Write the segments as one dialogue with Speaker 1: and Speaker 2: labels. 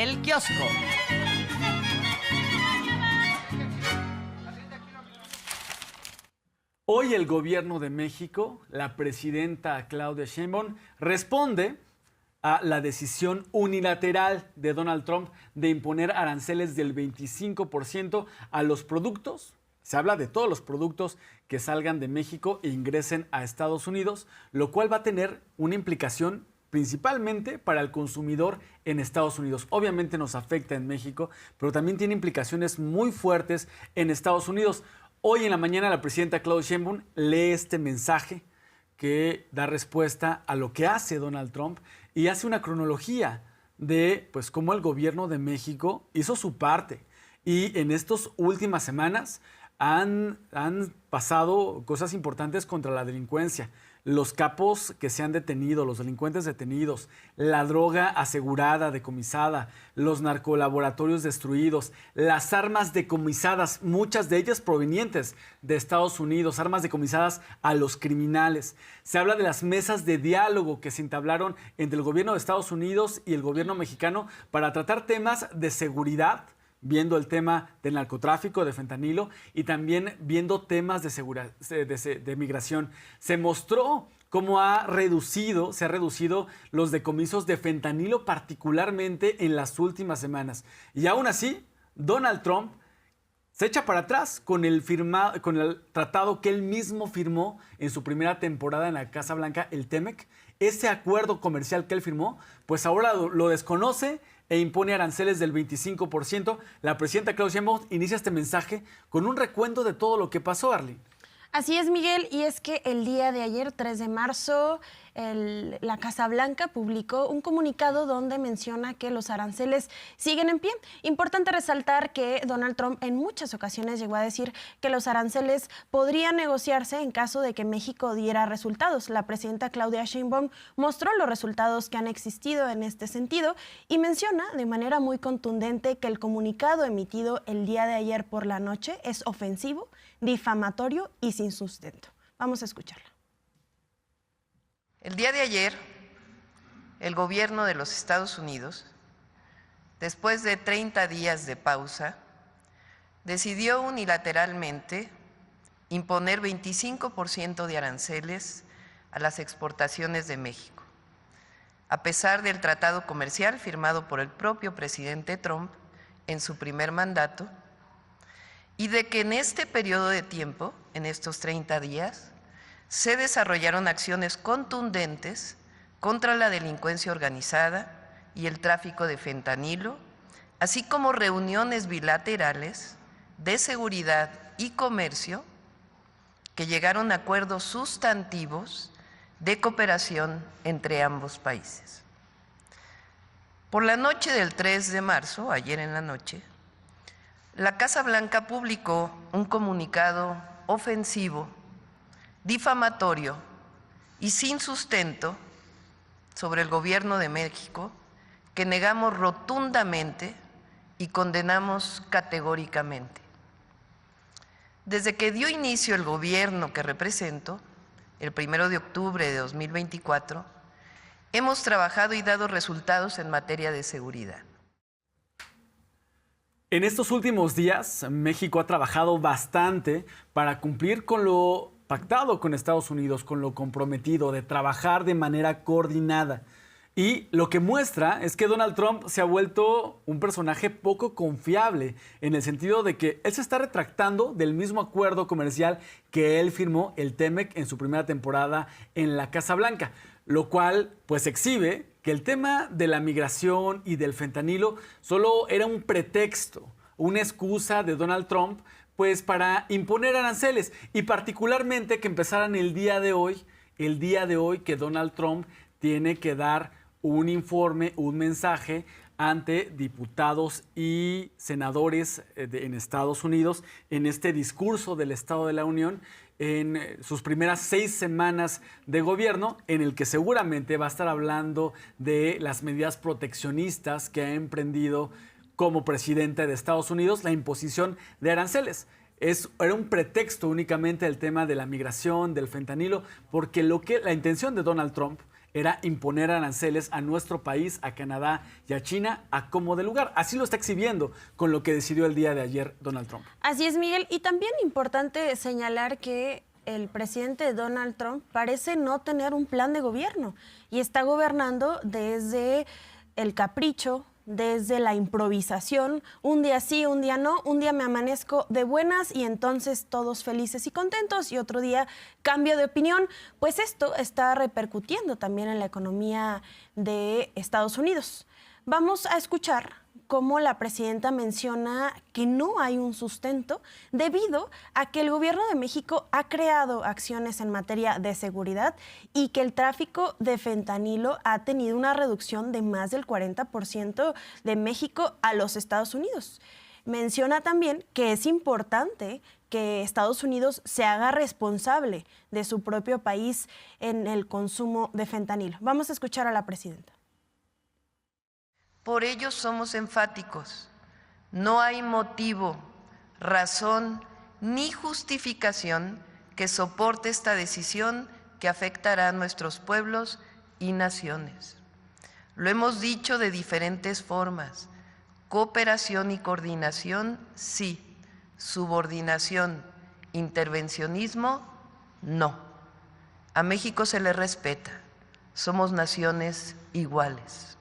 Speaker 1: El Kiosco.
Speaker 2: Hoy el gobierno de México, la presidenta Claudia Sheinbaum, responde a la decisión unilateral de Donald Trump de imponer aranceles del 25% a los productos. Se habla de todos los productos que salgan de México e ingresen a Estados Unidos, lo cual va a tener una implicación principalmente para el consumidor en Estados Unidos. Obviamente nos afecta en México, pero también tiene implicaciones muy fuertes en Estados Unidos. Hoy en la mañana la presidenta Claudia Sheinbaum lee este mensaje que da respuesta a lo que hace Donald Trump y hace una cronología de pues, cómo el gobierno de México hizo su parte. Y en estas últimas semanas han pasado cosas importantes contra la delincuencia. Los capos que se han detenido, los delincuentes detenidos, la droga asegurada, decomisada, los narcolaboratorios destruidos, las armas decomisadas, muchas de ellas provenientes de Estados Unidos, armas decomisadas a los criminales. Se habla de las mesas de diálogo que se entablaron entre el gobierno de Estados Unidos y el gobierno mexicano para tratar temas de seguridad, viendo el tema del narcotráfico, de fentanilo y también viendo temas de seguridad, de migración. Se mostró cómo se ha reducido los decomisos de fentanilo, particularmente en las últimas semanas. Y aún así, Donald Trump se echa para atrás con el tratado que él mismo firmó en su primera temporada en la Casa Blanca, el TEMEC. Ese acuerdo comercial que él firmó, pues ahora lo desconoce e impone aranceles del 25%. La presidenta Claudia Sheinbaum inicia este mensaje con un recuento de todo lo que pasó, Arlene.
Speaker 3: Así es, Miguel, y es que el día de ayer, 3 de marzo, la Casa Blanca publicó un comunicado donde menciona que los aranceles siguen en pie. Importante resaltar que Donald Trump en muchas ocasiones llegó a decir que los aranceles podrían negociarse en caso de que México diera resultados. La presidenta Claudia Sheinbaum mostró los resultados que han existido en este sentido y menciona de manera muy contundente que el comunicado emitido el día de ayer por la noche es ofensivo, difamatorio y sin sustento. Vamos a escucharla.
Speaker 4: El día de ayer, el gobierno de los Estados Unidos, después de 30 días de pausa, decidió unilateralmente imponer 25% de aranceles a las exportaciones de México, a pesar del tratado comercial firmado por el propio presidente Trump en su primer mandato, y de que en este periodo de tiempo, en estos 30 días, se desarrollaron acciones contundentes contra la delincuencia organizada y el tráfico de fentanilo, así como reuniones bilaterales de seguridad y comercio que llegaron a acuerdos sustantivos de cooperación entre ambos países. Por la noche del 3 de marzo, ayer en la noche, la Casa Blanca publicó un comunicado ofensivo, difamatorio y sin sustento sobre el gobierno de México que negamos rotundamente y condenamos categóricamente. Desde que dio inicio el gobierno que represento, el 1 de octubre de 2024, hemos trabajado y dado resultados en materia de seguridad.
Speaker 2: En estos últimos días, México ha trabajado bastante para cumplir con lo pactado con Estados Unidos, con lo comprometido de trabajar de manera coordinada. Y lo que muestra es que Donald Trump se ha vuelto un personaje poco confiable, en el sentido de que él se está retractando del mismo acuerdo comercial que él firmó, el TEMEC, en su primera temporada en la Casa Blanca, lo cual pues exhibe que el tema de la migración y del fentanilo solo era un pretexto, una excusa de Donald Trump pues para imponer aranceles, y particularmente que empezaran el día de hoy que Donald Trump tiene que dar un informe, un mensaje ante diputados y senadores en Estados Unidos en este discurso del Estado de la Unión en sus primeras 6 semanas de gobierno, en el que seguramente va a estar hablando de las medidas proteccionistas que ha emprendido como presidente de Estados Unidos, la imposición de aranceles. Era un pretexto únicamente el tema de la migración, del fentanilo, porque la intención de Donald Trump era imponer aranceles a nuestro país, a Canadá y a China a como de lugar. Así lo está exhibiendo con lo que decidió el día de ayer Donald Trump.
Speaker 3: Así es, Miguel. Y también importante señalar que el presidente Donald Trump parece no tener un plan de gobierno y está gobernando desde el capricho, desde la improvisación, un día sí, un día no, un día me amanezco de buenas y entonces todos felices y contentos y otro día cambio de opinión. Pues esto está repercutiendo también en la economía de Estados Unidos. Vamos a escuchar cómo la presidenta menciona que no hay un sustento debido a que el gobierno de México ha creado acciones en materia de seguridad y que el tráfico de fentanilo ha tenido una reducción de más del 40% de México a los Estados Unidos. Menciona también que es importante que Estados Unidos se haga responsable de su propio país en el consumo de fentanilo. Vamos a escuchar a la presidenta.
Speaker 4: Por ello somos enfáticos. No hay motivo, razón ni justificación que soporte esta decisión que afectará a nuestros pueblos y naciones. Lo hemos dicho de diferentes formas. Cooperación y coordinación, sí. Subordinación, intervencionismo, no. A México se le respeta. Somos naciones iguales.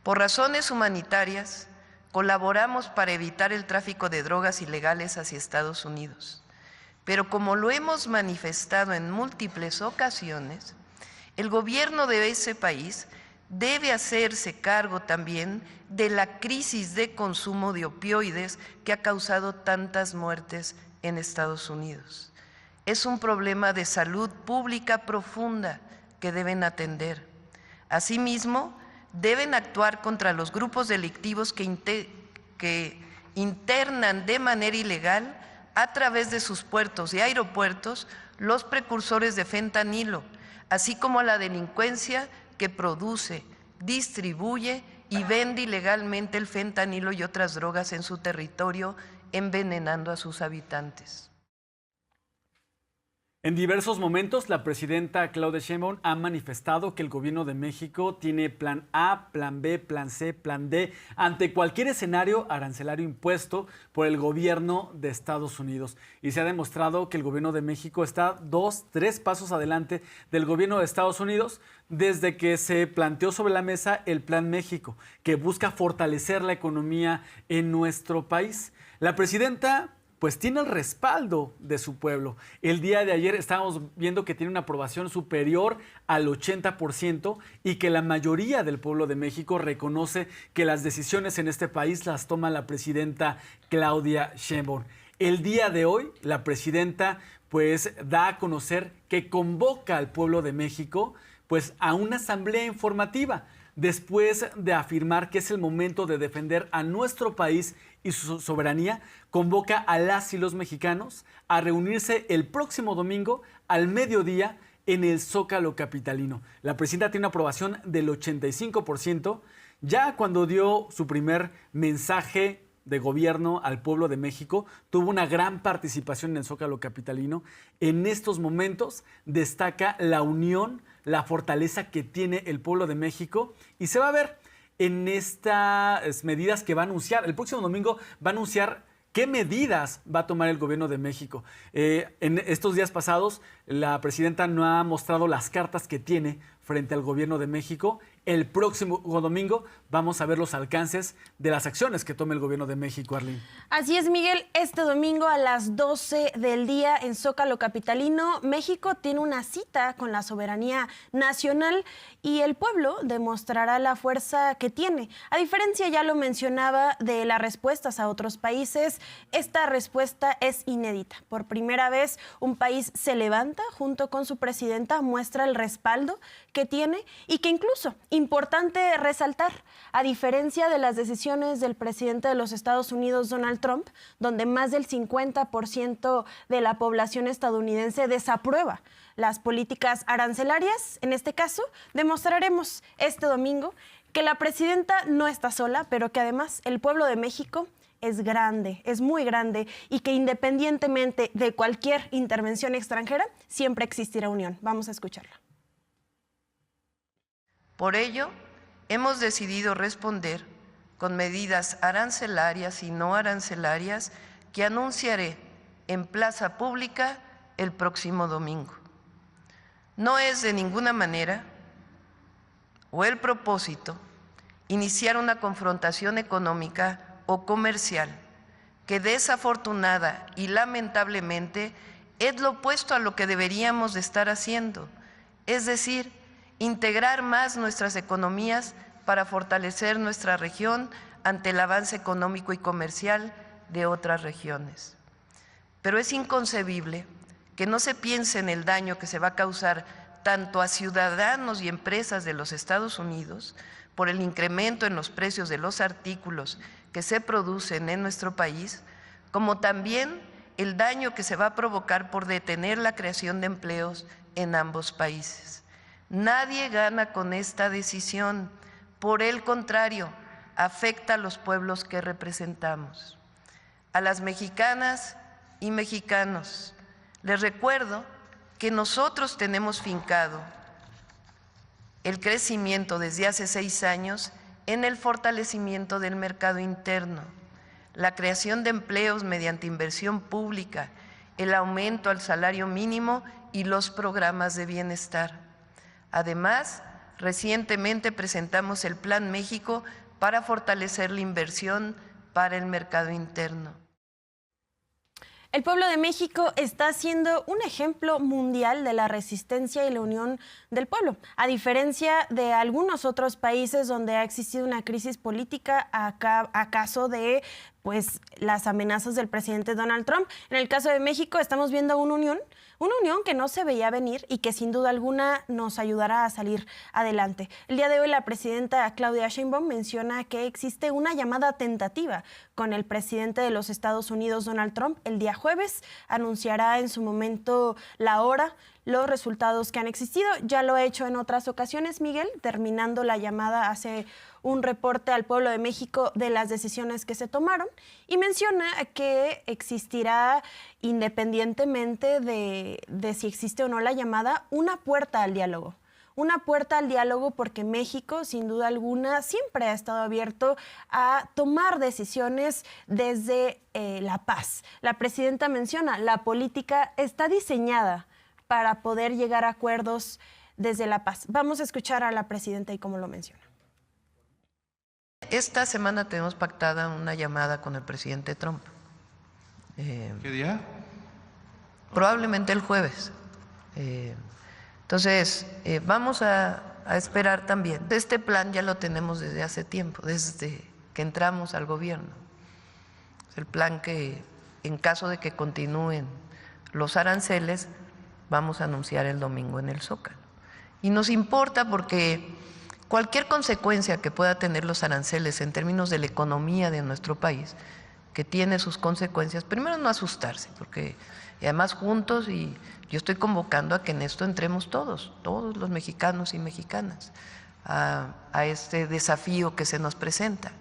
Speaker 4: Por razones humanitarias, colaboramos para evitar el tráfico de drogas ilegales hacia Estados Unidos. Pero como lo hemos manifestado en múltiples ocasiones, el gobierno de ese país debe hacerse cargo también de la crisis de consumo de opioides que ha causado tantas muertes en Estados Unidos. Es un problema de salud pública profunda que deben atender. Asimismo, deben actuar contra los grupos delictivos que internan de manera ilegal a través de sus puertos y aeropuertos los precursores de fentanilo, así como a la delincuencia que produce, distribuye y vende ilegalmente el fentanilo y otras drogas en su territorio, envenenando a sus habitantes.
Speaker 2: En diversos momentos, la presidenta Claudia Sheinbaum ha manifestado que el gobierno de México tiene plan A, plan B, plan C, plan D ante cualquier escenario arancelario impuesto por el gobierno de Estados Unidos. Y se ha demostrado que el gobierno de México está 2, 3 pasos adelante del gobierno de Estados Unidos desde que se planteó sobre la mesa el Plan México, que busca fortalecer la economía en nuestro país. La presidenta pues tiene el respaldo de su pueblo. El día de ayer estábamos viendo que tiene una aprobación superior al 80% y que la mayoría del pueblo de México reconoce que las decisiones en este país las toma la presidenta Claudia Sheinbaum. El día de hoy, la presidenta pues da a conocer que convoca al pueblo de México pues a una asamblea informativa, después de afirmar que es el momento de defender a nuestro país y su soberanía, convoca a las y los mexicanos a reunirse el próximo domingo al mediodía en el Zócalo capitalino. La presidenta tiene una aprobación del 85%. Ya cuando dio su primer mensaje de gobierno al pueblo de México, tuvo una gran participación en el Zócalo capitalino. En estos momentos destaca la unión, la fortaleza que tiene el pueblo de México y se va a ver en estas medidas que va a anunciar. El próximo domingo va a anunciar qué medidas va a tomar el gobierno de México. En estos días pasados, la presidenta no ha mostrado las cartas que tiene frente al gobierno de México. El próximo domingo vamos a ver los alcances de las acciones que tome el gobierno de México, Arlene.
Speaker 3: Así es, Miguel. Este domingo a las 12 del día en Zócalo capitalino, México tiene una cita con la soberanía nacional y el pueblo demostrará la fuerza que tiene. A diferencia, ya lo mencionaba, de las respuestas a otros países, esta respuesta es inédita. Por primera vez, un país se levanta junto con su presidenta, muestra el respaldo que tiene y que incluso, importante resaltar, a diferencia de las decisiones del presidente de los Estados Unidos, Donald Trump, donde más del 50% de la población estadounidense desaprueba las políticas arancelarias, en este caso, demostraremos este domingo que la presidenta no está sola, pero que además el pueblo de México es grande, es muy grande y que independientemente de cualquier intervención extranjera, siempre existirá unión. Vamos a escucharla.
Speaker 4: Por ello, hemos decidido responder con medidas arancelarias y no arancelarias que anunciaré en plaza pública el próximo domingo. No es de ninguna manera o el propósito iniciar una confrontación económica o comercial que desafortunada y lamentablemente es lo opuesto a lo que deberíamos de estar haciendo, es decir, integrar más nuestras economías para fortalecer nuestra región ante el avance económico y comercial de otras regiones. Pero es inconcebible que no se piense en el daño que se va a causar tanto a ciudadanos y empresas de los Estados Unidos por el incremento en los precios de los artículos que se producen en nuestro país, como también el daño que se va a provocar por detener la creación de empleos en ambos países. Nadie gana con esta decisión, por el contrario, afecta a los pueblos que representamos. A las mexicanas y mexicanos, les recuerdo que nosotros tenemos fincado el crecimiento desde hace 6 años en el fortalecimiento del mercado interno, la creación de empleos mediante inversión pública, el aumento al salario mínimo y los programas de bienestar. Además, recientemente presentamos el Plan México para fortalecer la inversión para el mercado interno.
Speaker 3: El pueblo de México está siendo un ejemplo mundial de la resistencia y la unión del pueblo. A diferencia de algunos otros países donde ha existido una crisis política acaso de las amenazas del presidente Donald Trump, en el caso de México estamos viendo una unión que no se veía venir y que sin duda alguna nos ayudará a salir adelante. El día de hoy la presidenta Claudia Sheinbaum menciona que existe una llamada tentativa con el presidente de los Estados Unidos, Donald Trump. El día jueves anunciará en su momento la hora, los resultados que han existido. Ya lo ha hecho en otras ocasiones, Miguel. Terminando la llamada hace un reporte al pueblo de México de las decisiones que se tomaron y menciona que existirá, independientemente de si existe o no la llamada, una puerta al diálogo. Una puerta al diálogo porque México, sin duda alguna, siempre ha estado abierto a tomar decisiones desde la paz. La presidenta menciona, la política está diseñada para poder llegar a acuerdos desde la paz. Vamos a escuchar a la presidenta y cómo lo menciona.
Speaker 4: Esta semana tenemos pactada una llamada con el presidente Trump.
Speaker 1: ¿Qué día?
Speaker 4: Probablemente el jueves. Entonces, vamos a esperar también. Este plan ya lo tenemos desde hace tiempo, desde que entramos al gobierno. Es el plan que, en caso de que continúen los aranceles, vamos a anunciar el domingo en el Zócalo. Y nos importa porque cualquier consecuencia que pueda tener los aranceles en términos de la economía de nuestro país, que tiene sus consecuencias, primero no asustarse, porque y además juntos, y yo estoy convocando a que en esto entremos todos los mexicanos y mexicanas, a este desafío que se nos presenta.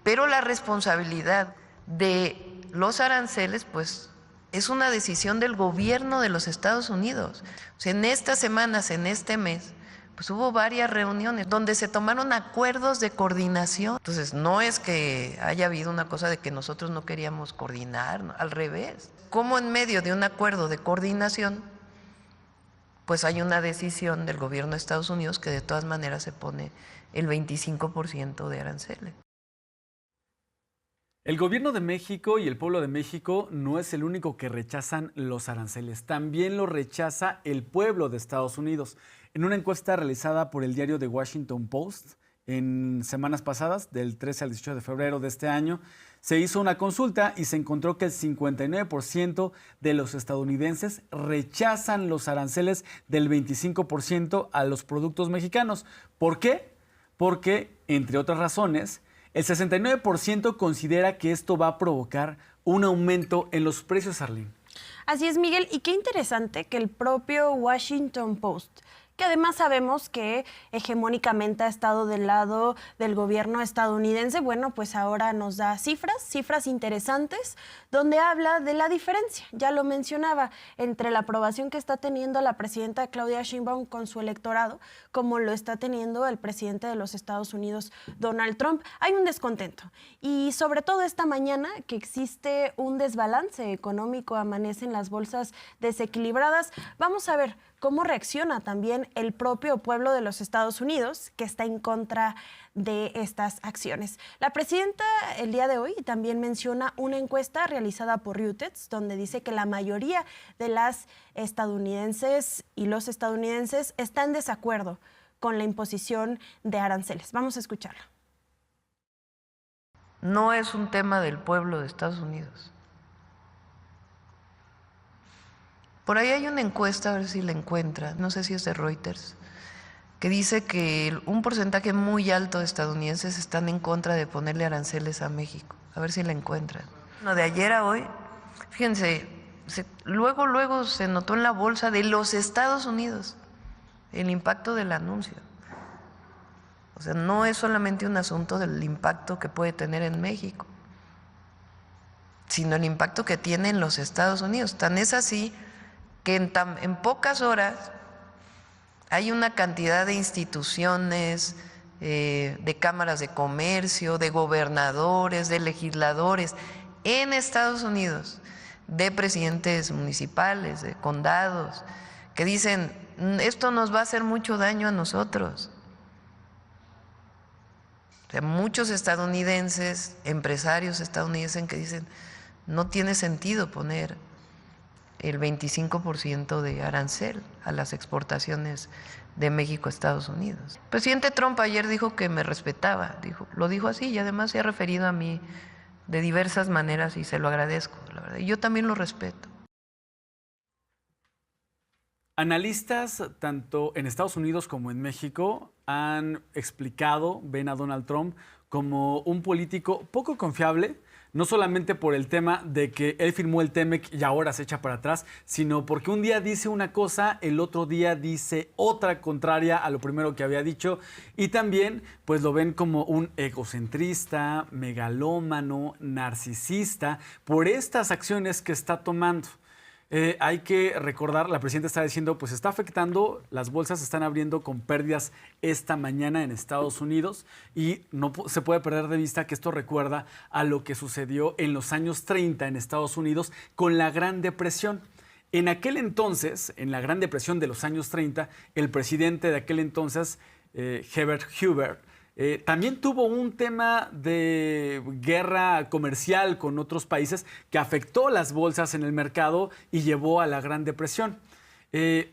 Speaker 4: Pero la responsabilidad de los aranceles, pues, es una decisión del gobierno de los Estados Unidos. O sea, en estas semanas, en este mes, pues hubo varias reuniones donde se tomaron acuerdos de coordinación. Entonces, no es que haya habido una cosa de que nosotros no queríamos coordinar, no, al revés. Como en medio de un acuerdo de coordinación, pues hay una decisión del gobierno de Estados Unidos que de todas maneras se pone el 25% de aranceles.
Speaker 2: El gobierno de México y el pueblo de México no es el único que rechazan los aranceles. También lo rechaza el pueblo de Estados Unidos. En una encuesta realizada por el diario The Washington Post en semanas pasadas, del 13 al 18 de febrero de este año, se hizo una consulta y se encontró que el 59% de los estadounidenses rechazan los aranceles del 25% a los productos mexicanos. ¿Por qué? Porque, entre otras razones, el 69% considera que esto va a provocar un aumento en los precios, Arlene.
Speaker 3: Así es, Miguel, y qué interesante que el propio Washington Post, que además sabemos que hegemónicamente ha estado del lado del gobierno estadounidense. Bueno, pues ahora nos da cifras interesantes, donde habla de la diferencia, ya lo mencionaba, entre la aprobación que está teniendo la presidenta Claudia Sheinbaum con su electorado, como lo está teniendo el presidente de los Estados Unidos, Donald Trump. Hay un descontento, y sobre todo esta mañana que existe un desbalance económico, amanecen las bolsas desequilibradas. Vamos a ver cómo reacciona también el propio pueblo de los Estados Unidos, que está en contra de estas acciones. La presidenta el día de hoy también menciona una encuesta realizada por Reuters, donde dice que la mayoría de las estadounidenses y los estadounidenses están en desacuerdo con la imposición de aranceles. Vamos a escucharla.
Speaker 4: No es un tema del pueblo de Estados Unidos. Por ahí hay una encuesta, a ver si la encuentra, no sé si es de Reuters, que dice que un porcentaje muy alto de estadounidenses están en contra de ponerle aranceles a México. A ver si la encuentran. Bueno, de ayer a hoy, fíjense, luego se notó en la bolsa de los Estados Unidos el impacto del anuncio. O sea, no es solamente un asunto del impacto que puede tener en México, sino el impacto que tiene en los Estados Unidos. Tan es así que en pocas horas hay una cantidad de instituciones, de cámaras de comercio, de gobernadores, de legisladores en Estados Unidos, de presidentes municipales, de condados, que dicen, esto nos va a hacer mucho daño a nosotros. O sea, muchos estadounidenses, empresarios estadounidenses que dicen, no tiene sentido poner el 25% de arancel a las exportaciones de México a Estados Unidos. El presidente Trump ayer dijo que me respetaba, lo dijo así, y además se ha referido a mí de diversas maneras y se lo agradezco, la verdad. Y yo también lo respeto.
Speaker 2: Analistas, tanto en Estados Unidos como en México, han explicado, ven a Donald Trump como un político poco confiable, no solamente por el tema de que él firmó el TEMEC y ahora se echa para atrás, sino porque un día dice una cosa, el otro día dice otra contraria a lo primero que había dicho, y también pues lo ven como un egocentrista, megalómano, narcisista, por estas acciones que está tomando. Hay que recordar, la presidenta está diciendo, pues está afectando, las bolsas se están abriendo con pérdidas esta mañana en Estados Unidos, y no se puede perder de vista que esto recuerda a lo que sucedió en los años 30 en Estados Unidos con la Gran Depresión. En aquel entonces, en la Gran Depresión de los años 30, el presidente de aquel entonces, Herbert Hoover, también tuvo un tema de guerra comercial con otros países que afectó las bolsas en el mercado y llevó a la Gran Depresión.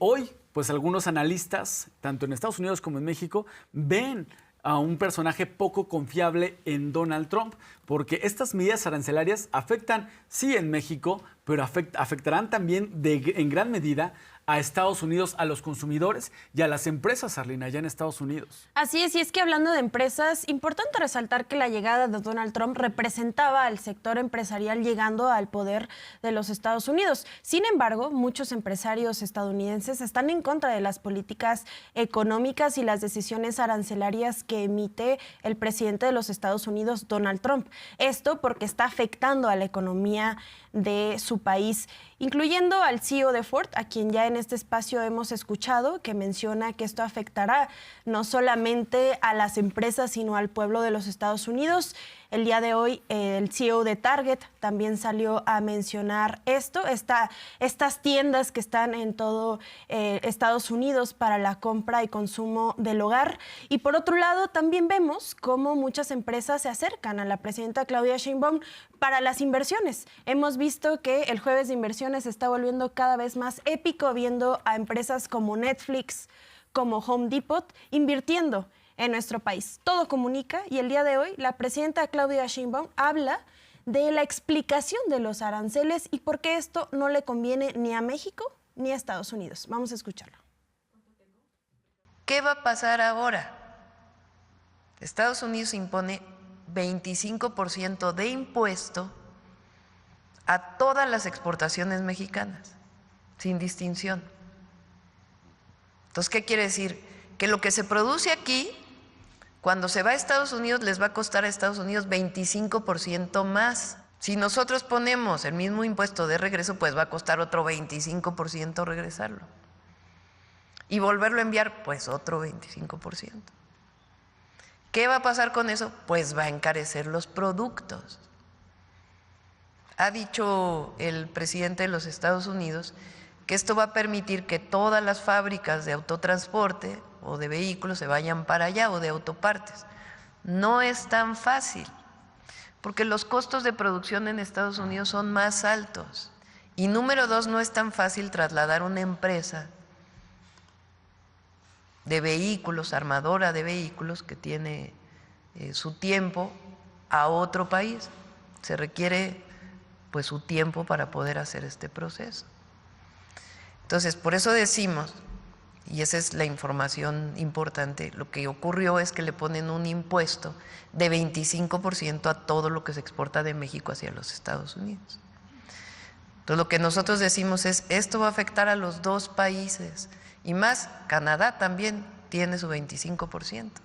Speaker 2: Hoy, pues algunos analistas, tanto en Estados Unidos como en México, ven a un personaje poco confiable en Donald Trump, porque estas medidas arancelarias afectan, sí, en México, pero afectarán también en gran medida a Estados Unidos, a los consumidores y a las empresas, Arlina, allá en Estados Unidos.
Speaker 3: Así es, y es que hablando de empresas, importante resaltar que la llegada de Donald Trump representaba al sector empresarial llegando al poder de los Estados Unidos. Sin embargo, muchos empresarios estadounidenses están en contra de las políticas económicas y las decisiones arancelarias que emite el presidente de los Estados Unidos, Donald Trump. Esto porque está afectando a la economía de su país, incluyendo al CEO de Ford, a quien ya en este espacio hemos escuchado, que menciona que esto afectará no solamente a las empresas, sino al pueblo de los Estados Unidos. El día de hoy, el CEO de Target también salió a mencionar esto, estas tiendas que están en todo Estados Unidos para la compra y consumo del hogar. Y por otro lado, también vemos cómo muchas empresas se acercan a la presidenta Claudia Sheinbaum para las inversiones. Hemos visto que el jueves de inversiones se está volviendo cada vez más épico, viendo a empresas como Netflix, como Home Depot, invirtiendo en nuestro país. Todo comunica, y el día de hoy la presidenta Claudia Sheinbaum habla de la explicación de los aranceles y por qué esto no le conviene ni a México ni a Estados Unidos. Vamos a escucharlo.
Speaker 4: ¿Qué va a pasar ahora? Estados Unidos impone 25% de impuesto a todas las exportaciones mexicanas, sin distinción. Entonces, ¿qué quiere decir? Que lo que se produce aquí, cuando se va a Estados Unidos, les va a costar a Estados Unidos 25% más. Si nosotros ponemos el mismo impuesto de regreso, pues va a costar otro 25% regresarlo. Y volverlo a enviar, pues otro 25%. ¿Qué va a pasar con eso? Pues va a encarecer los productos. Ha dicho el presidente de los Estados Unidos que esto va a permitir que todas las fábricas de autotransporte o de vehículos se vayan para allá, o de autopartes. No es tan fácil, porque los costos de producción en Estados Unidos son más altos. Y número dos, no es tan fácil trasladar una empresa de vehículos, armadora de vehículos, que tiene su tiempo, a otro país. Se requiere pues su tiempo para poder hacer este proceso. Entonces, por eso decimos, y esa es la información importante, lo que ocurrió es que le ponen un impuesto de 25% a todo lo que se exporta de México hacia los Estados Unidos. Entonces, lo que nosotros decimos es, esto va a afectar a los dos países, y más, Canadá también tiene su 25%. Entonces,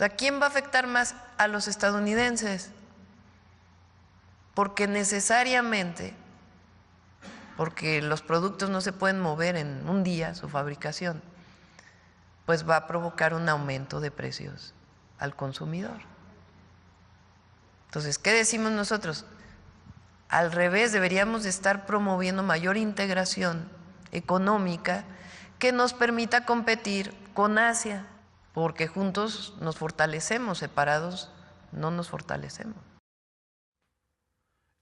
Speaker 4: ¿a quién va a afectar más? A los estadounidenses, porque necesariamente, porque los productos no se pueden mover en un día, su fabricación, pues va a provocar un aumento de precios al consumidor. Entonces, ¿qué decimos nosotros? Al revés, deberíamos de estar promoviendo mayor integración económica que nos permita competir con Asia, porque juntos nos fortalecemos, separados no nos fortalecemos.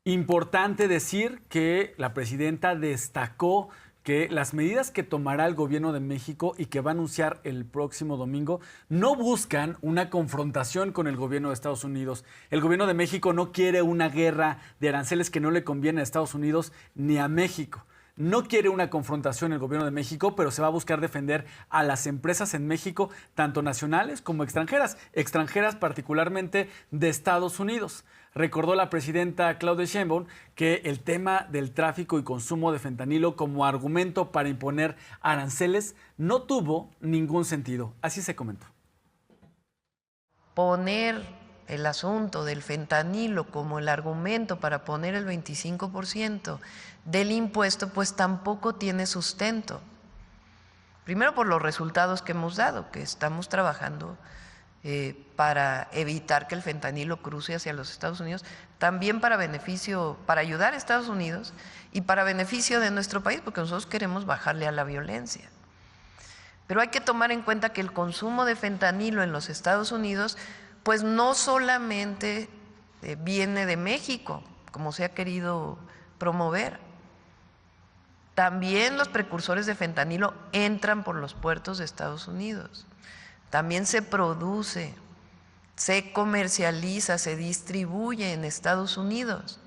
Speaker 2: Importante decir que la presidenta destacó que las medidas que tomará el gobierno de México y que va a anunciar el próximo domingo no buscan una confrontación con el gobierno de Estados Unidos. El gobierno de México no quiere una guerra de aranceles que no le conviene a Estados Unidos ni a México. No quiere una confrontación el gobierno de México, pero se va a buscar defender a las empresas en México, tanto nacionales como extranjeras particularmente de Estados Unidos. Recordó la presidenta Claudia Sheinbaum que el tema del tráfico y consumo de fentanilo como argumento para imponer aranceles no tuvo ningún sentido. Así se comentó.
Speaker 4: Poner el asunto del fentanilo como el argumento para poner el 25% del impuesto, pues tampoco tiene sustento. Primero, por los resultados que hemos dado, que estamos trabajando para evitar que el fentanilo cruce hacia los Estados Unidos, también para beneficio, para ayudar a Estados Unidos y para beneficio de nuestro país, porque nosotros queremos bajarle a la violencia. Pero hay que tomar en cuenta que el consumo de fentanilo en los Estados Unidos pues no solamente viene de México, como se ha querido promover. También los precursores de fentanilo entran por los puertos de Estados Unidos. También se produce, se comercializa, se distribuye en Estados Unidos.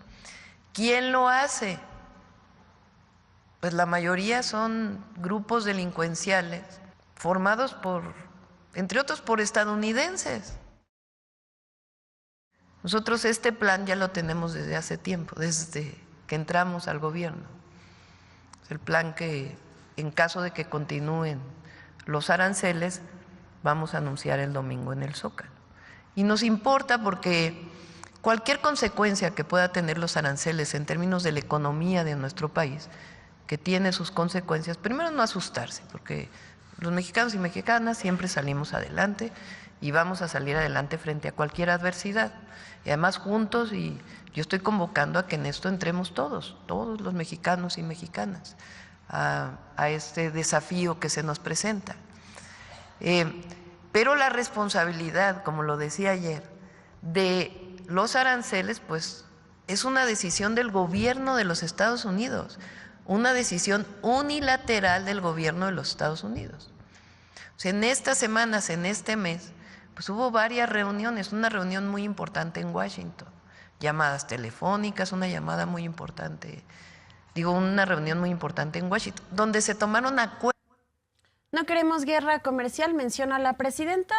Speaker 4: ¿Quién lo hace? Pues la mayoría son grupos delincuenciales formados entre otros, por estadounidenses. Nosotros este plan ya lo tenemos desde hace tiempo, desde que entramos al gobierno. Es el plan que, en caso de que continúen los aranceles, vamos a anunciar el domingo en el Zócalo. Y nos importa porque cualquier consecuencia que pueda tener los aranceles en términos de la economía de nuestro país, que tiene sus consecuencias, primero no asustarse, porque los mexicanos y mexicanas siempre salimos adelante y vamos a salir adelante frente a cualquier adversidad. Y además juntos, y yo estoy convocando a que en esto entremos todos los mexicanos y mexicanas, a este desafío que se nos presenta. Pero la responsabilidad, como lo decía ayer, de los aranceles, pues es una decisión del gobierno de los Estados Unidos, una decisión unilateral del gobierno de los Estados Unidos. O sea, en estas semanas, en este mes, pues hubo varias reuniones, una reunión muy importante en Washington, llamadas telefónicas, una reunión muy importante en Washington, donde se tomaron acuerdos.
Speaker 3: No queremos guerra comercial, menciona la presidenta.